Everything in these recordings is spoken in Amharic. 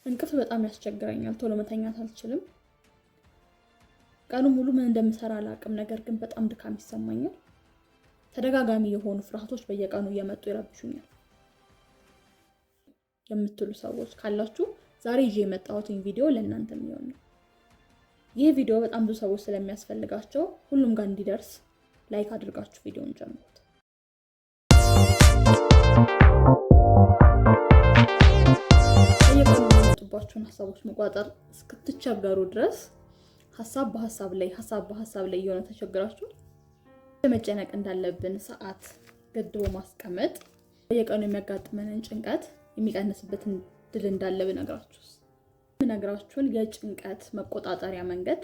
እንቅልፍ በጣም ያስቸግረኛል። ቶሎ መተኛት አልችልም። ቀኑ ሙሉ ምን እንደምሰራ አላውቅም። ነገር ግን በጣም ድካም ይሰማኛል። ተደጋጋሚ የሆኑ ፍርሃቶች በየቀኑ እየመጡ ይረብሹኛል የምትሉ ሰዎች ካላችሁ ዛሬ ይዤ የመጣሁትን ቪዲዮ ለእናንተ የሚሆን ነው። ይህ ቪዲዮ በጣም ብዙ ሰዎች ስለሚያስፈልጋቸው ሁሉም ጋር እንዲደርስ ላይክ አድርጋችሁ ቪዲዮውን ጀምሩት። በየቀኑ የሚመጡባችሁን ሀሳቦች መቋጠር እስክትቸገሩ ድረስ ሀሳብ በሀሳብ ላይ እየሆነ ተቸግራችሁ መጨነቅ እንዳለብን ሰዓት ገድቦ ማስቀመጥ በየቀኑ የሚያጋጥመንን ጭንቀት የሚቀንስበትን ድል እንዳለ ብነግራችሁን የጭንቀት መቆጣጠሪያ መንገድ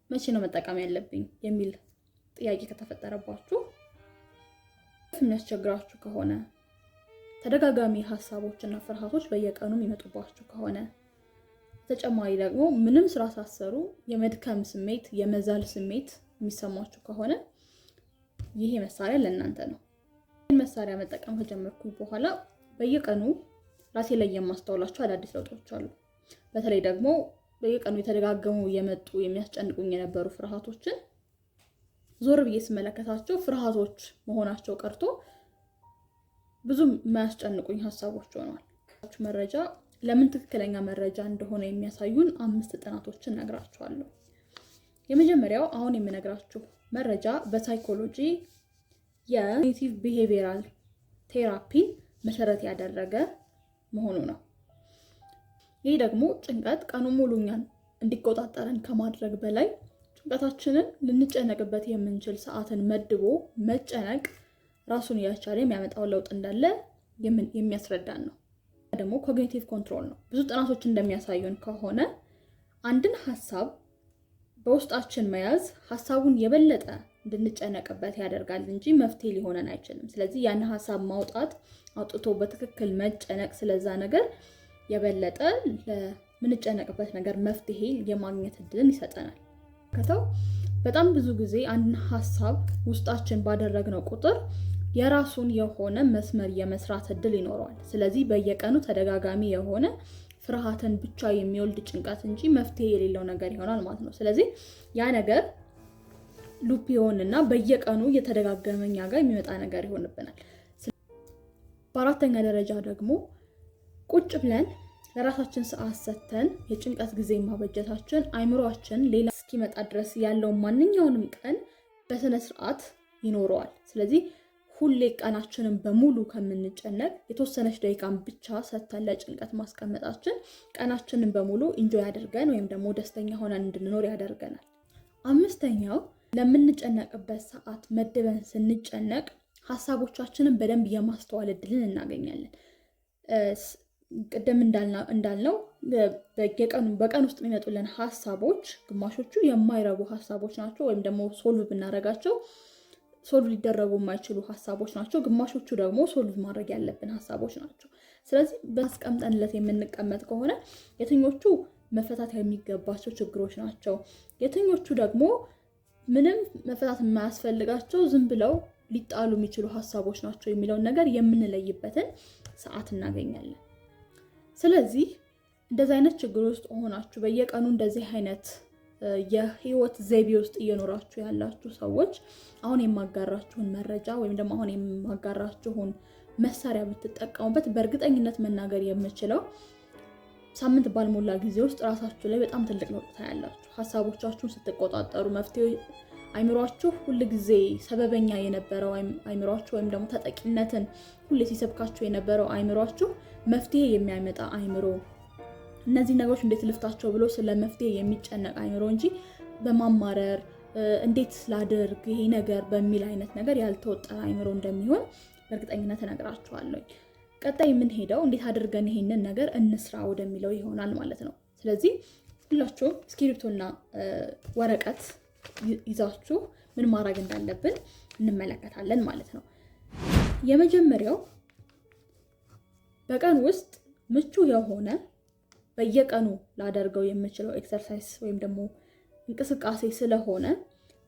መቼ ነው መጠቀም ያለብኝ የሚል ጥያቄ ከተፈጠረባችሁ የሚያስቸግራችሁ ከሆነ ተደጋጋሚ ሀሳቦችና ፍርሃቶች በየቀኑ የሚመጡባችሁ ከሆነ ተጨማሪ ደግሞ ምንም ስራ ሳትሰሩ የመድከም ስሜት የመዛል ስሜት የሚሰማችሁ ከሆነ ይሄ መሳሪያ ለእናንተ ነው። ይህን መሳሪያ መጠቀም ከጀመርኩኝ በኋላ በየቀኑ ራሴ ላይ የማስተውላቸው አዳዲስ ለውጦች አሉ። በተለይ ደግሞ በየቀኑ የተደጋገሙ የመጡ የሚያስጨንቁኝ የነበሩ ፍርሃቶችን ዞር ብዬ ስመለከታቸው ፍርሃቶች መሆናቸው ቀርቶ ብዙም የማያስጨንቁኝ ሀሳቦች ሆነዋል። መረጃ ለምን ትክክለኛ መረጃ እንደሆነ የሚያሳዩን 5 ጥናቶችን እነግራችኋለሁ። የመጀመሪያው አሁን የምነግራችሁ መረጃ በሳይኮሎጂ የኮግኒቲቭ ቢሄቪየራል ቴራፒን መሰረት ያደረገ መሆኑ ነው። ይህ ደግሞ ጭንቀት ቀኑ ሙሉ እኛን እንዲቆጣጠረን ከማድረግ በላይ ጭንቀታችንን ልንጨነቅበት የምንችል ሰዓትን መድቦ መጨነቅ ራሱን እያቻለ የሚያመጣው ለውጥ እንዳለ የሚያስረዳን ነው። ደግሞ ኮግኒቲቭ ኮንትሮል ነው። ብዙ ጥናቶች እንደሚያሳዩን ከሆነ አንድን ሀሳብ በውስጣችን መያዝ ሀሳቡን የበለጠ እንድንጨነቅበት ያደርጋል እንጂ መፍትሄ ሊሆነን አይችልም። ስለዚህ ያን ሀሳብ ማውጣት አውጥቶ በትክክል መጨነቅ ስለዛ ነገር የበለጠ ለምንጨነቅበት ነገር መፍትሄ የማግኘት እድልን ይሰጠናል። በጣም ብዙ ጊዜ አንድን ሀሳብ ውስጣችን ባደረግነው ቁጥር የራሱን የሆነ መስመር የመስራት እድል ይኖረዋል። ስለዚህ በየቀኑ ተደጋጋሚ የሆነ ፍርሃትን ብቻ የሚወልድ ጭንቀት እንጂ መፍትሄ የሌለው ነገር ይሆናል ማለት ነው። ስለዚህ ያ ነገር ሉፕ ይሆንና በየቀኑ እየተደጋገመ እኛ ጋር የሚመጣ ነገር ይሆንብናል። በአራተኛ ደረጃ ደግሞ ቁጭ ብለን ለራሳችን ሰዓት ሰጥተን የጭንቀት ጊዜ ማበጀታችን አይምሮአችን ሌላ እስኪመጣ ድረስ ያለው ማንኛውንም ቀን በስነ ስርዓት ይኖረዋል። ስለዚህ ሁሌ ቀናችንን በሙሉ ከምንጨነቅ የተወሰነች ደቂቃን ብቻ ሰጥተን ለጭንቀት ማስቀመጣችን ቀናችንን በሙሉ ኢንጆይ ያደርገን ወይም ደግሞ ደስተኛ ሆነን እንድንኖር ያደርገናል። አምስተኛው ለምንጨነቅበት ሰዓት መድበን ስንጨነቅ ሀሳቦቻችንን በደንብ የማስተዋል እድልን እናገኛለን። ቅድም እንዳልነው በቀን ውስጥ የሚመጡልን ሀሳቦች ግማሾቹ የማይረቡ ሀሳቦች ናቸው፣ ወይም ደግሞ ሶልቭ ብናደርጋቸው ሶልቭ ሊደረጉ የማይችሉ ሀሳቦች ናቸው። ግማሾቹ ደግሞ ሶልቭ ማድረግ ያለብን ሀሳቦች ናቸው። ስለዚህ በአስቀምጠንለት የምንቀመጥ ከሆነ የትኞቹ መፈታት የሚገባቸው ችግሮች ናቸው፣ የትኞቹ ደግሞ ምንም መፈታት የማያስፈልጋቸው ዝም ብለው ሊጣሉ የሚችሉ ሀሳቦች ናቸው የሚለውን ነገር የምንለይበትን ሰዓት እናገኛለን። ስለዚህ እንደዚህ አይነት ችግር ውስጥ ሆናችሁ በየቀኑ እንደዚህ አይነት የህይወት ዘይቤ ውስጥ እየኖራችሁ ያላችሁ ሰዎች አሁን የማጋራችሁን መረጃ ወይም ደግሞ አሁን የማጋራችሁን መሳሪያ ብትጠቀሙበት በእርግጠኝነት መናገር የምችለው ሳምንት ባልሞላ ጊዜ ውስጥ ራሳችሁ ላይ በጣም ትልቅ ለውጥ ታያላችሁ። ሀሳቦቻችሁን ስትቆጣጠሩ መፍትሄ አይምሯችሁ ሁሉ ጊዜ ሰበበኛ የነበረው አይምሯችሁ ወይም ደግሞ ተጠቂነትን ሁሉ ሲሰብካችሁ የነበረው አይምሯችሁ መፍትሄ የሚያመጣ አይምሮ፣ እነዚህ ነገሮች እንዴት ልፍታቸው ብሎ ስለ መፍትሄ የሚጨነቅ አይምሮ እንጂ በማማረር እንዴት ላድርግ ይሄ ነገር በሚል አይነት ነገር ያልተወጠረ አይምሮ እንደሚሆን በእርግጠኝነት እነግራችኋለሁ። ቀጣይ የምንሄደው እንዴት አድርገን ይሄንን ነገር እንስራ ወደሚለው ይሆናል ማለት ነው። ስለዚህ ሁላችሁም እስክሪብቶና ወረቀት ይዛችሁ ምን ማድረግ እንዳለብን እንመለከታለን ማለት ነው። የመጀመሪያው በቀን ውስጥ ምቹ የሆነ በየቀኑ ላደርገው የምችለው ኤክሰርሳይዝ ወይም ደግሞ እንቅስቃሴ ስለሆነ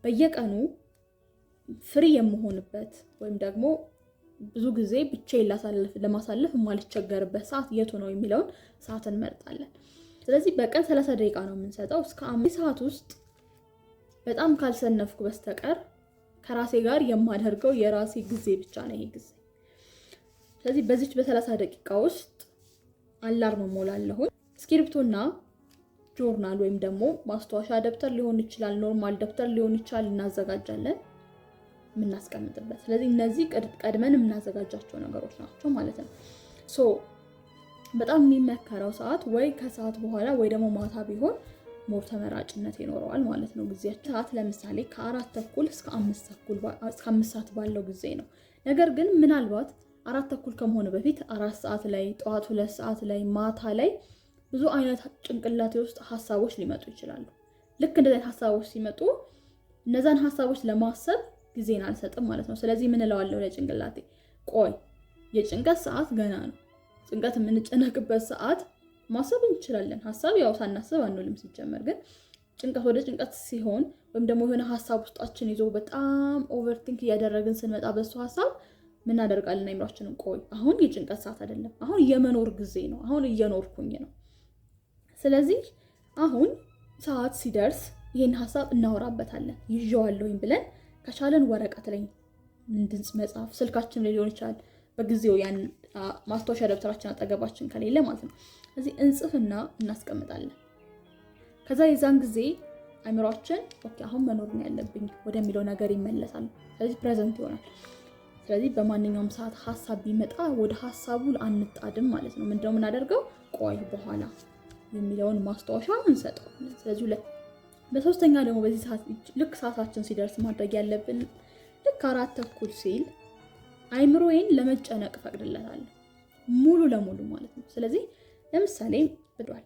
በየቀኑ ፍሪ የምሆንበት ወይም ደግሞ ብዙ ጊዜ ብቻዬን ለማሳለፍ የማልቸገርበት ሰዓት የቱ ነው የሚለውን ሰዓት እንመርጣለን። ስለዚህ በቀን 30 ደቂቃ ነው የምንሰጠው። እስከ 5 ሰዓት ውስጥ በጣም ካልሰነፍኩ በስተቀር ከራሴ ጋር የማደርገው የራሴ ጊዜ ብቻ ነው ይሄ ጊዜ። ስለዚህ በዚች በ30 ደቂቃ ውስጥ አላርም ሞላለሁ። እስክሪፕቶና ጆርናል ወይም ደግሞ ማስታወሻ ደብተር ሊሆን ይችላል፣ ኖርማል ደብተር ሊሆን ይችላል እናዘጋጃለን የምናስቀምጥበት። ስለዚህ እነዚህ ቀድመን የምናዘጋጃቸው ነገሮች ናቸው ማለት ነው። በጣም የሚመከረው ሰዓት ወይ ከሰዓት በኋላ ወይ ደግሞ ማታ ቢሆን ሞር ተመራጭነት ይኖረዋል ማለት ነው። ጊዜያችን ሰዓት ለምሳሌ ከ4:30 እስከ 5 ሰዓት ባለው ጊዜ ነው። ነገር ግን ምናልባት 4:30 ከመሆኑ በፊት 4 ሰዓት ላይ፣ ጠዋት 2 ሰዓት ላይ፣ ማታ ላይ ብዙ አይነት ጭንቅላቴ ውስጥ ሀሳቦች ሊመጡ ይችላሉ። ልክ እንደዚህ ሀሳቦች ሲመጡ እነዛን ሀሳቦች ለማሰብ ጊዜን አልሰጥም ማለት ነው። ስለዚህ ምን እለዋለሁ ለጭንቅላቴ፣ ቆይ የጭንቀት ሰዓት ገና ነው። ጭንቀት የምንጨነቅበት ሰዓት ማሰብ እንችላለን። ሀሳብ ያው ሳናስብ አንውልም ሲጀመር። ግን ጭንቀት ወደ ጭንቀት ሲሆን ወይም ደግሞ የሆነ ሀሳብ ውስጣችን ይዞ በጣም ኦቨርቲንክ እያደረግን ስንመጣ በሱ ሀሳብ ምን እናደርጋለን? አይምሯችንን ቆይ አሁን የጭንቀት ሰዓት አይደለም፣ አሁን የመኖር ጊዜ ነው፣ አሁን እየኖርኩኝ ነው። ስለዚህ አሁን ሰዓት ሲደርስ ይህን ሀሳብ እናወራበታለን። ይዤዋለሁኝ ብለን ከቻለን ወረቀት ላይ ድምፅ መጻፍ፣ ስልካችን ላይ ሊሆን ይችላል። በጊዜው ያን ማስታወሻ ደብተራችን አጠገባችን ከሌለ ማለት ነው። እዚህ እንጽፍና እናስቀምጣለን። ከዛ የዛን ጊዜ አይምሯችን ኦኬ አሁን መኖር ነው ያለብኝ ወደሚለው ነገር ይመለሳል። ስለዚህ ፕሬዘንት ይሆናል። ስለዚህ በማንኛውም ሰዓት ሀሳብ ቢመጣ ወደ ሀሳቡ አንጣድም ማለት ነው። ምንድነው የምናደርገው? ቆይ በኋላ የሚለውን ማስታወሻ እንሰጠዋለን። ስለዚህ በሶስተኛ ደግሞ በዚህ ሰዓት ልክ ሰዓታችን ሲደርስ ማድረግ ያለብን ልክ 4:30 ሲል አይምሮዬን ለመጨነቅ ፈቅድለታለሁ ሙሉ ለሙሉ ማለት ነው። ስለዚህ ለምሳሌ ብሏል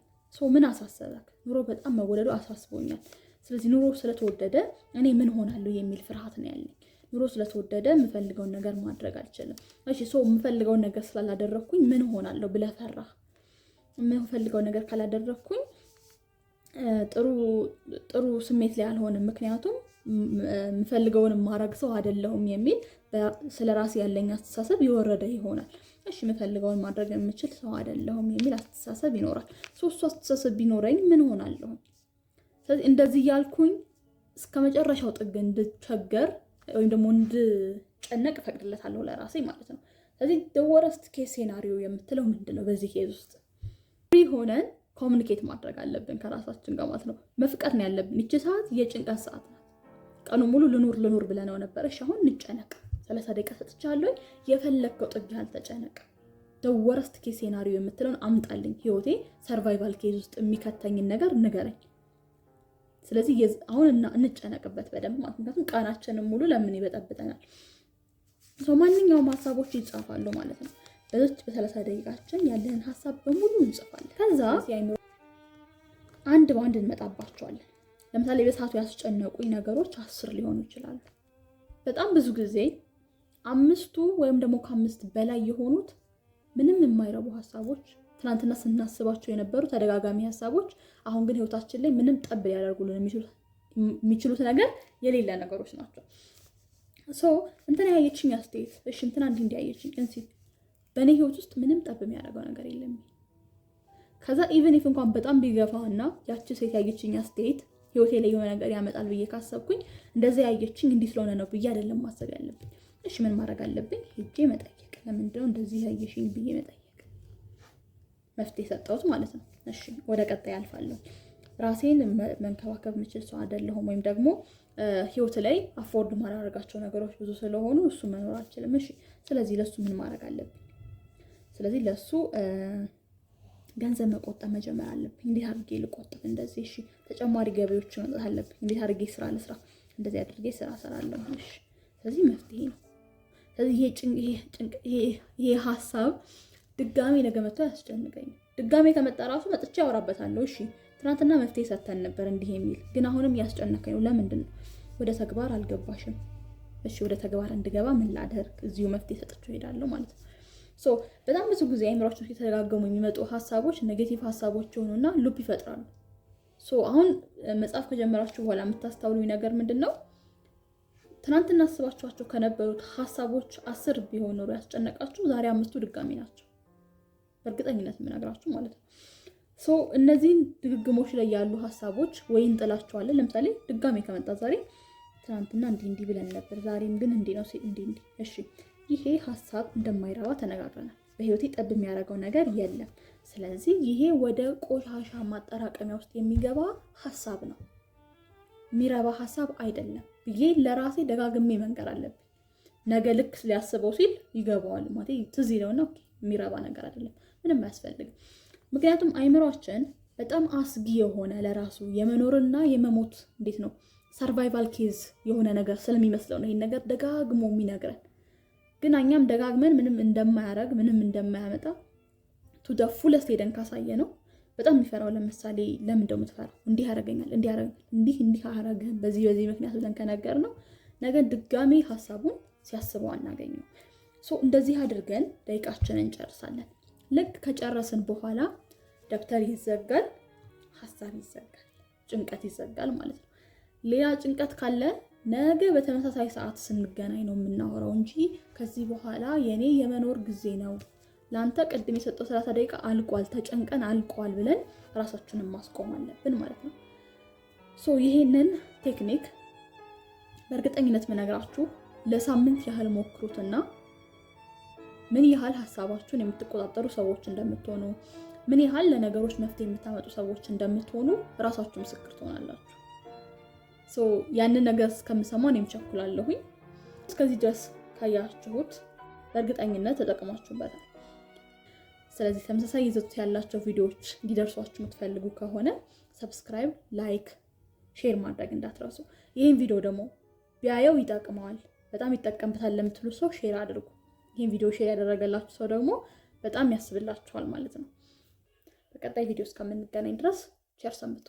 ምን አሳሰበክ? ኑሮ በጣም መወደዱ አሳስቦኛል። ስለዚህ ኑሮ ስለተወደደ እኔ ምን ሆናለሁ የሚል ፍርሃት ነው ያለኝ። ኑሮ ስለተወደደ የምፈልገውን ነገር ማድረግ አልችልም። እሺ የምፈልገውን ነገር ስላላደረኩኝ ምን ሆናለሁ ብለህ ፈራህ። የምፈልገው ነገር ካላደረኩኝ ጥሩ ስሜት ላይ አልሆንም፣ ምክንያቱም የምፈልገውን ማድረግ ሰው አይደለሁም የሚል ስለራሴ ያለኝ አስተሳሰብ የወረደ ይሆናል። እሺ የምፈልገውን ማድረግ የምችል ሰው አይደለሁም የሚል አስተሳሰብ ይኖራል። እሱ አስተሳሰብ ቢኖረኝ ምን ሆናለሁ? ስለዚህ እንደዚህ ያልኩኝ እስከ መጨረሻው ጥግ እንድቸገር ወይም ደግሞ እንድጨነቅ እፈቅድለታለሁ ለራሴ ማለት ነው። ስለዚህ ወረስት ኬስ ሴናሪዮ የምትለው ምንድነው? በዚህ ኬዝ ውስጥ ፍሪ ሆነን ኮሚኒኬት ማድረግ አለብን ከራሳችን ጋር ማለት ነው። መፍቀድ ነው ያለብን። ይቺ ሰዓት የጭንቀት ሰዓት ናት። ቀኑ ሙሉ ልኑር ብለነው ነበር። እሺ አሁን እንጨነቅ። 30 ደቂቃ ሰጥቻለሁ። የፈለግከው ጥግ ያልተጨነቅ ወረስት ኬስ ሴናሪዮ የምትለውን አምጣልኝ። ህይወቴ ሰርቫይቫል ኬዝ ውስጥ የሚከተኝን ነገር ንገረኝ። ስለዚህ አሁን እንጨነቅበት በደንብ ማለት ምክንያቱም ቀናችንን ሙሉ ለምን ይበጠብጠናል። ማንኛውም ሀሳቦች ይጻፋሉ ማለት ነው። በዚህ በ30 ደቂቃችን ያለን ሀሳብ በሙሉ እንጽፋለን። ከዛ አንድ በአንድ እንመጣባቸዋለን። ለምሳሌ በሰዓቱ ያስጨነቁኝ ነገሮች 10 ሊሆኑ ይችላሉ። በጣም ብዙ ጊዜ 5 ወይም ደግሞ ከ5 በላይ የሆኑት ምንም የማይረቡ ሀሳቦች፣ ትናንትና ስናስባቸው የነበሩ ተደጋጋሚ ሀሳቦች አሁን ግን ህይወታችን ላይ ምንም ጠብ ሊያደርጉልን የሚችሉት ነገር የሌለ ነገሮች ናቸው። እንትና ያየችኝ አስተያየት፣ እሺ እንትና እንዲያየችኝ እንሲ በእኔ ህይወት ውስጥ ምንም ጠብ የሚያደርገው ነገር የለም። ከዛ ኢቨን ኢፍ እንኳን በጣም ቢገፋና ያቺ ሴት ያየችኝ አስተያየት ህይወቴ ላይ የሆነ ነገር ያመጣል ብዬ ካሰብኩኝ እንደዚህ ያየችኝ እንዲህ ስለሆነ ነው ብዬ አይደለም ማሰብ ያለብኝ። እሺ ምን ማድረግ አለብኝ? ሄጄ መጠየቅ። ለምንድነው እንደዚህ ያየሽኝ ብዬ መጠየቅ። መፍትሄ ሰጠሁት ማለት ነው። እሺ ወደ ቀጣይ አልፋለሁ። ራሴን መንከባከብ የምችል ሰው አይደለሁም፣ ወይም ደግሞ ህይወት ላይ አፎርድ ማድረጋቸው ነገሮች ብዙ ስለሆኑ እሱ መኖር አልችልም። እሺ ስለዚህ ለሱ ምን ማድረግ አለብኝ? ስለዚህ ለሱ ገንዘብ መቆጠብ መጀመር አለብኝ። እንዴት አድርጌ ልቆጥብ? እንደዚህ። እሺ ተጨማሪ ገቢዎች መጣት አለብኝ። እንዴት አድርጌ ስራ ልስራ? እንደዚህ አድርጌ ስራ እሰራለሁ። እሺ ስለዚህ መፍትሄ ነው። ስለዚህ ይሄ ሀሳብ ድጋሜ ነገ መጥቶ ያስጨንቀኝ። ድጋሜ ከመጣ ራሱ መጥቼ ያወራበታለሁ። እሺ ትናንትና መፍትሄ ሰተን ነበር እንዲህ የሚል ግን አሁንም ያስጨነቀኝ ነው። ለምንድን ነው? ወደ ተግባር አልገባሽም? እሺ ወደ ተግባር እንድገባ ምን ላደርግ? እዚሁ መፍትሄ ሰጥቼው እሄዳለሁ ማለት ነው። በጣም ብዙ ጊዜ አይምሯችን ውስጥ የተደጋገሙ የሚመጡ ሀሳቦች ኔጌቲቭ ሀሳቦች ሆኑና ሉፕ ይፈጥራሉ። አሁን መጽሐፍ ከጀመራችሁ በኋላ የምታስተውሉኝ ነገር ምንድነው? ትናንትና አስባችኋቸው ከነበሩት ሀሳቦች 10 ቢሆን ኖሮ ያስጨነቃችሁ ዛሬ 5ቱ ድጋሚ ናቸው። በእርግጠኝነት የምነግራችሁ ማለት ነው። እነዚህን ድግግሞች ላይ ያሉ ሀሳቦች ወይ እንጥላቸዋለን። ለምሳሌ ድጋሚ ከመጣ ዛሬ ትናንትና እንዲህ ብለን ነበር፣ ዛሬም ግን እንዲህ ነው እንዲህ። እሺ ይሄ ሀሳብ እንደማይረባ ተነጋግረናል። በህይወቴ ጠብ የሚያደርገው ነገር የለም። ስለዚህ ይሄ ወደ ቆሻሻ ማጠራቀሚያ ውስጥ የሚገባ ሀሳብ ነው፣ የሚረባ ሀሳብ አይደለም ብዬ ለራሴ ደጋግሜ መንገር አለብኝ። ነገ ልክ ሊያስበው ሲል ይገባዋል ማለት ትዝ ይለውና የሚረባ ነገር አይደለም፣ ምንም አያስፈልግም። ምክንያቱም አይምሯችን በጣም አስጊ የሆነ ለራሱ የመኖርና የመሞት እንዴት ነው ሰርቫይቫል ኬዝ የሆነ ነገር ስለሚመስለው ነው ይሄን ነገር ደጋግሞ የሚነግረን። ግን እኛም ደጋግመን ምንም እንደማያረግ ምንም እንደማያመጣ ቱ ደ ፉለስት ሄደን ካሳየ ነው በጣም የሚፈራው። ለምሳሌ ለምን እንደው የምትፈራው እንዲህ ያረገኛል እንዲህ አረገ በዚህ ምክንያት ብለን ከነገር ነው ነገ ድጋሜ ሀሳቡን ሲያስበው አናገኘው። እንደዚህ አድርገን ደቂቃችንን እንጨርሳለን። ልክ ከጨረስን በኋላ ደብተር ይዘጋል፣ ሀሳብ ይዘጋል፣ ጭንቀት ይዘጋል ማለት ነው። ሌላ ጭንቀት ካለ ነገ በተመሳሳይ ሰዓት ስንገናኝ ነው የምናወራው እንጂ ከዚህ በኋላ የኔ የመኖር ጊዜ ነው፣ ላንተ ቅድም የሰጠው 30 ደቂቃ አልቋል፣ ተጨንቀን አልቋል ብለን ራሳችንን ማስቆም አለብን ማለት ነው። ይሄንን ቴክኒክ በእርግጠኝነት መነግራችሁ ለሳምንት ያህል ሞክሩትና ምን ያህል ሀሳባችሁን የምትቆጣጠሩ ሰዎች እንደምትሆኑ፣ ምን ያህል ለነገሮች መፍትሄ የምታመጡ ሰዎች እንደምትሆኑ ራሳችሁ ምስክር ትሆናላችሁ። ያንን ነገር እስከምሰማው እኔም ቸኩላለሁኝ። እስከዚህ ድረስ ካያችሁት በእርግጠኝነት ተጠቅማችሁበታል። ስለዚህ ተመሳሳይ ይዘት ያላቸው ቪዲዮዎች እንዲደርሷችሁ የምትፈልጉ ከሆነ ሰብስክራይብ፣ ላይክ፣ ሼር ማድረግ እንዳትረሱ። ይህን ቪዲዮ ደግሞ ቢያየው ይጠቅመዋል፣ በጣም ይጠቀምበታል ለምትሉ ሰው ሼር አድርጉ። ይህን ቪዲዮ ሼር ያደረገላችሁ ሰው ደግሞ በጣም ያስብላችኋል ማለት ነው። በቀጣይ ቪዲዮ እስከምንገናኝ ድረስ ቸር ሰንብቱ።